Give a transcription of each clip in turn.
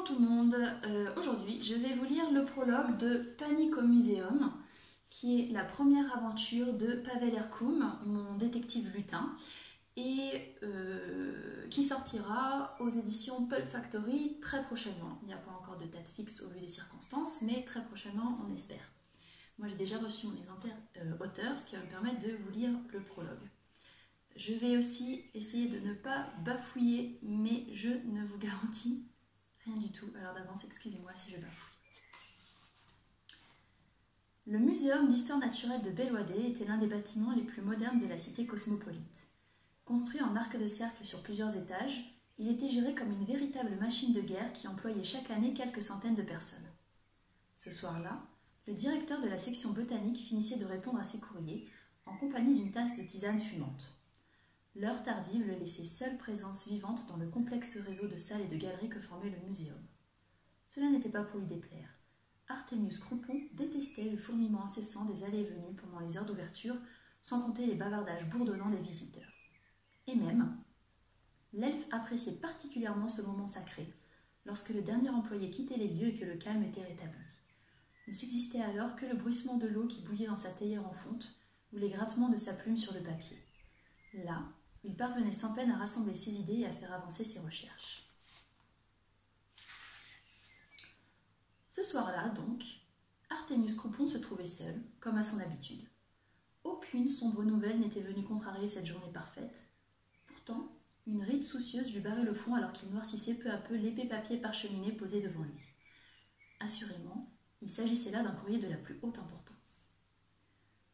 Bonjour tout le monde, aujourd'hui je vais vous lire le prologue de Panique au Muséum, qui est la première aventure de Pavel Erkoum, mon détective lutin, et qui sortira aux éditions Pulp Factory très prochainement. Il n'y a pas encore de date fixe au vu des circonstances, mais très prochainement on espère. Moi j'ai déjà reçu mon exemplaire auteur, ce qui va me permettre de vous lire le prologue. Je vais aussi essayer de ne pas bafouiller, mais je ne vous garantis rien du tout. Alors d'avance, excusez-moi si je bafouille. Le Muséum d'histoire naturelle de Bellouadé était l'un des bâtiments les plus modernes de la cité cosmopolite. Construit en arc de cercle sur plusieurs étages, il était géré comme une véritable machine de guerre qui employait chaque année quelques centaines de personnes. Ce soir-là, le directeur de la section botanique finissait de répondre à ses courriers en compagnie d'une tasse de tisane fumante. L'heure tardive le laissait seule présence vivante dans le complexe réseau de salles et de galeries que formait le muséum. Cela n'était pas pour lui déplaire. Artemius Croupon détestait le fourmillement incessant des allées et venues pendant les heures d'ouverture, sans compter les bavardages bourdonnants des visiteurs. Et même, l'elfe appréciait particulièrement ce moment sacré, lorsque le dernier employé quittait les lieux et que le calme était rétabli. Ne subsistait alors que le bruissement de l'eau qui bouillait dans sa théière en fonte, ou les grattements de sa plume sur le papier. Là, il parvenait sans peine à rassembler ses idées et à faire avancer ses recherches. Ce soir-là, donc, Artemius Croupon se trouvait seul, comme à son habitude. Aucune sombre nouvelle n'était venue contrarier cette journée parfaite. Pourtant, une ride soucieuse lui barrait le front alors qu'il noircissait peu à peu l'épais papier parcheminé posé devant lui. Assurément, il s'agissait là d'un courrier de la plus haute importance.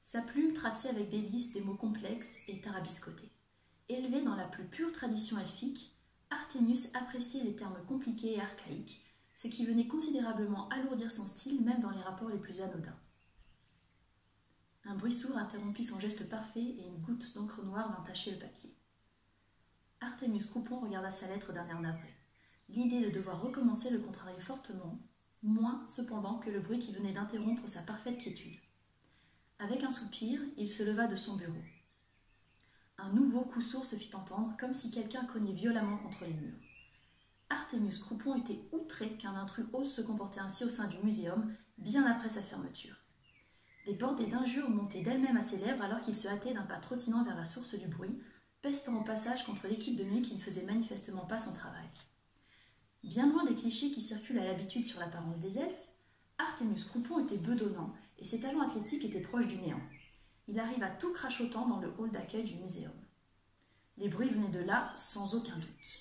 Sa plume traçait avec délice des mots complexes et tarabiscotés. Élevé dans la plus pure tradition elfique, Artemius appréciait les termes compliqués et archaïques, ce qui venait considérablement alourdir son style même dans les rapports les plus anodins. Un bruit sourd interrompit son geste parfait et une goutte d'encre noire vint tacher le papier. Artemius Croupon regarda sa lettre d'un air navré. L'idée de devoir recommencer le contrariait fortement, moins cependant que le bruit qui venait d'interrompre sa parfaite quiétude. Avec un soupir, il se leva de son bureau. Un nouveau coup sourd se fit entendre, comme si quelqu'un cognait violemment contre les murs. Artemius Croupon était outré qu'un intrus ose se comporter ainsi au sein du muséum, bien après sa fermeture. Des bordées d'injures montaient d'elles-mêmes à ses lèvres alors qu'il se hâtait d'un pas trottinant vers la source du bruit, pestant au passage contre l'équipe de nuit qui ne faisait manifestement pas son travail. Bien loin des clichés qui circulent à l'habitude sur l'apparence des elfes, Artemius Croupon était bedonnant et ses talons athlétiques étaient proches du néant. Il arriva tout crachotant dans le hall d'accueil du muséum. Les bruits venaient de là sans aucun doute.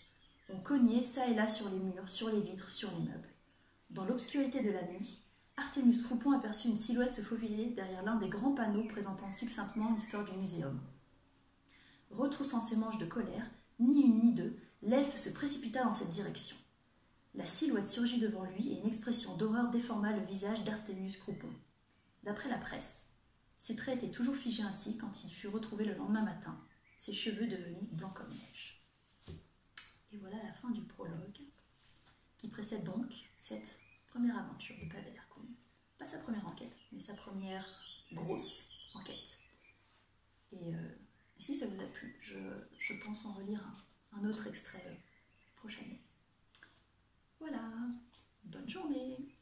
On cognait çà et là sur les murs, sur les vitres, sur les meubles. Dans l'obscurité de la nuit, Artemius Croupon aperçut une silhouette se faufiler derrière l'un des grands panneaux présentant succinctement l'histoire du muséum. Retroussant ses manches de colère, ni une ni deux, l'elfe se précipita dans cette direction. La silhouette surgit devant lui et une expression d'horreur déforma le visage d'Artemius Croupon. D'après la presse, ses traits étaient toujours figés ainsi quand il fut retrouvé le lendemain matin, ses cheveux devenus blancs comme neige. Et voilà la fin du prologue, qui précède donc cette première aventure de Pavel Erkoum. Pas sa première enquête, mais sa première grosse enquête. Et si ça vous a plu, je pense en relire un autre extrait prochainement. Voilà, bonne journée!